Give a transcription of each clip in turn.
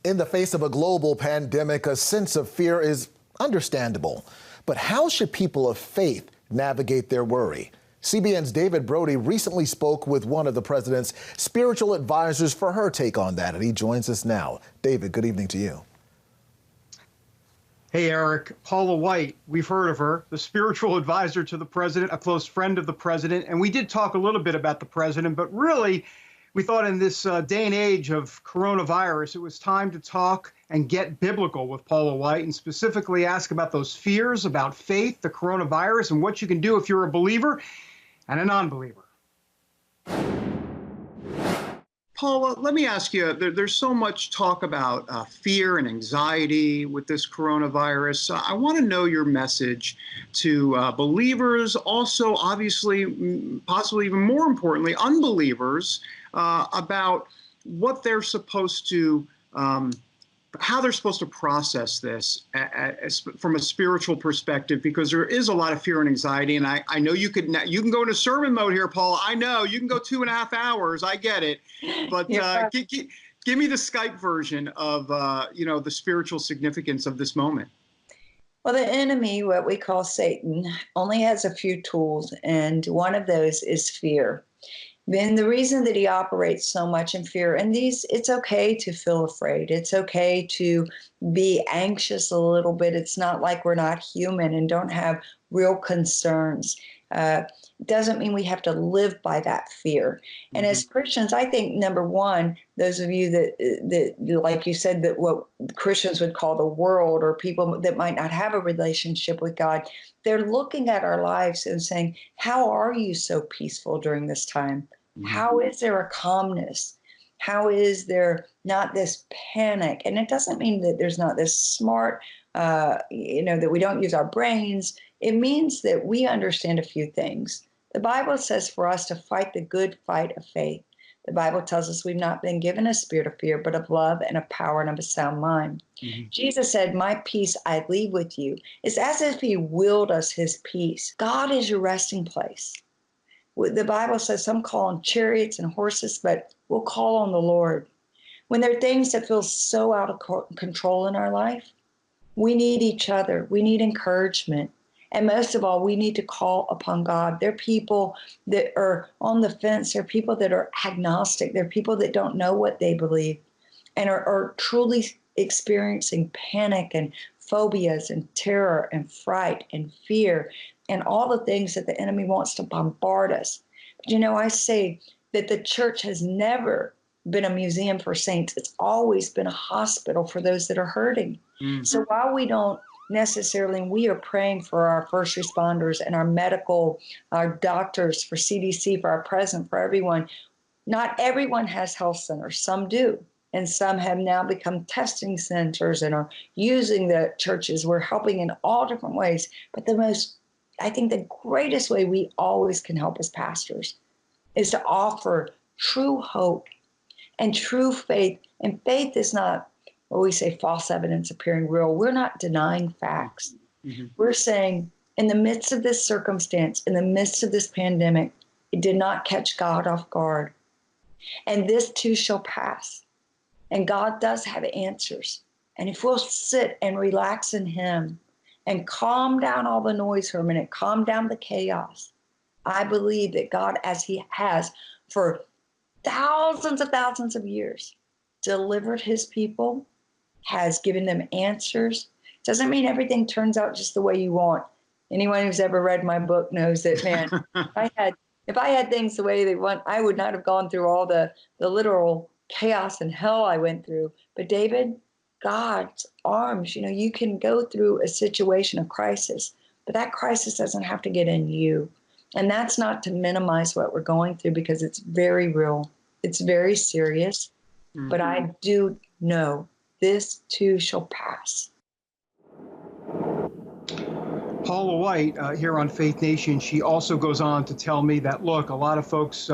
In the face of a global pandemic, a sense of fear is understandable. But how should people of faith navigate their worry? CBN's David Brody recently spoke with one of the president's spiritual advisors for her take on that, and he joins us now. David, good evening to you. Hey, Eric. Paula White, we've heard of her, the spiritual advisor to the president, a close friend of the president. And we did talk a little bit about the president, but really, we thought in this day and age of coronavirus, it was time to talk and get biblical with Paula White and specifically ask about those fears about faith, the coronavirus, and what you can do if you're a believer and a non-believer. Paula, let me ask you, there's so much talk about fear and anxiety with this coronavirus. I want to know your message to believers, also obviously, possibly even more importantly, unbelievers, about what they're supposed to, how they're supposed to process this from a spiritual perspective, because there is a lot of fear and anxiety. And I know you can go into sermon mode here, Paula. I know you can go 2.5 hours. I get it. But Yeah. Give me the Skype version of, the spiritual significance of this moment. Well, the enemy, what we call Satan, only has a few tools, and one of those is fear. Then the reason that he operates so much in fear, and it's okay to feel afraid. It's okay to be anxious a little bit. It's not like we're not human and don't have real concerns. Doesn't mean we have to live by that fear. And as Christians, I think, number one, those of you that like you said, that what Christians would call the world, or people that might not have a relationship with God, they're looking at our lives and saying, how are you so peaceful during this time? How is there a calmness? How is there not this panic? And it doesn't mean that there's not this smart, that we don't use our brains. It means that we understand a few things. The Bible says for us to fight the good fight of faith. The Bible tells us we've not been given a spirit of fear, but of love and of power and of a sound mind. Jesus said, my peace I leave with you. It's as if he willed us his peace. God is your resting place. The Bible says some call on chariots and horses, but we'll call on the Lord. When there are things that feel so out of control in our life, we need each other. We need encouragement. And most of all, we need to call upon God. There are people that are on the fence. There are people that are agnostic. There are people that don't know what they believe and are truly experiencing panic and phobias and terror and fright and fear and all the things that the enemy wants to bombard us. But I say that the church has never been a museum for saints. It's always been a hospital for those that are hurting. So while we don't necessarily, and we are praying for our first responders and our doctors, for CDC, for our president, for everyone, not everyone has health centers. Some do. And some have now become testing centers and are using the churches. We're helping in all different ways. But I think the greatest way we always can help as pastors is to offer true hope and true faith. And faith is not what we say false evidence appearing real. We're not denying facts. We're saying in the midst of this circumstance, in the midst of this pandemic, it did not catch God off guard. And this too shall pass. And God does have answers. And if we'll sit and relax in him and calm down all the noise for a minute, calm down the chaos, I believe that God, as he has for thousands of years, delivered his people, has given them answers. Doesn't mean everything turns out just the way you want. Anyone who's ever read my book knows that, man, if I had things the way they want, I would not have gone through all the literal chaos and hell I went through. But David, God's arms, you can go through a situation of crisis, but that crisis doesn't have to get in you. And that's not to minimize what we're going through, because it's very real. It's very serious. But I do know this too shall pass. Paula White, here on Faith Nation, she also goes on to tell me that, look, a lot of folks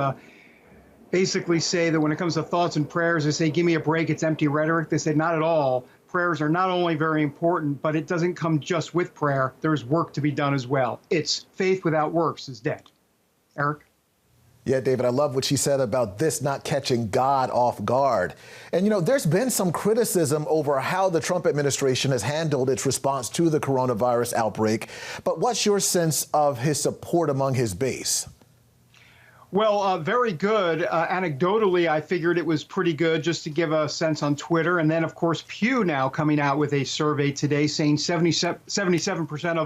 basically say that when it comes to thoughts and prayers, they say, give me a break, it's empty rhetoric. They say, not at all. Prayers are not only very important, but it doesn't come just with prayer. There's work to be done as well. It's faith without works is dead. Eric? Yeah, David, I love what she said about this not catching God off guard. And, there's been some criticism over how the Trump administration has handled its response to the coronavirus outbreak. But what's your sense of his support among his base? Well, very good. Anecdotally, I figured it was pretty good, just to give a sense on Twitter. And then, of course, Pew now coming out with a survey today saying 77%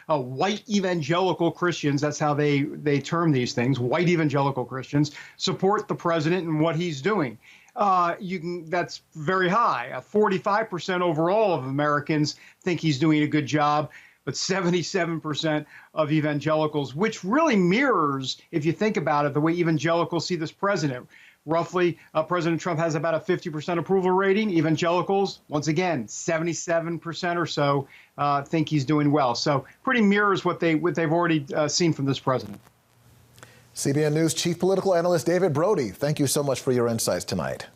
of white evangelical Christians, that's how they term these things, white evangelical Christians, support the president and what he's doing. That's very high. 45% overall of Americans think he's doing a good job, but 77% of evangelicals, which really mirrors, if you think about it, the way evangelicals see this president. Roughly, President Trump has about a 50% approval rating. Evangelicals, once again, 77% or so think he's doing well. So pretty mirrors what they've already seen from this president. CBN News Chief Political Analyst David Brody, thank you so much for your insights tonight.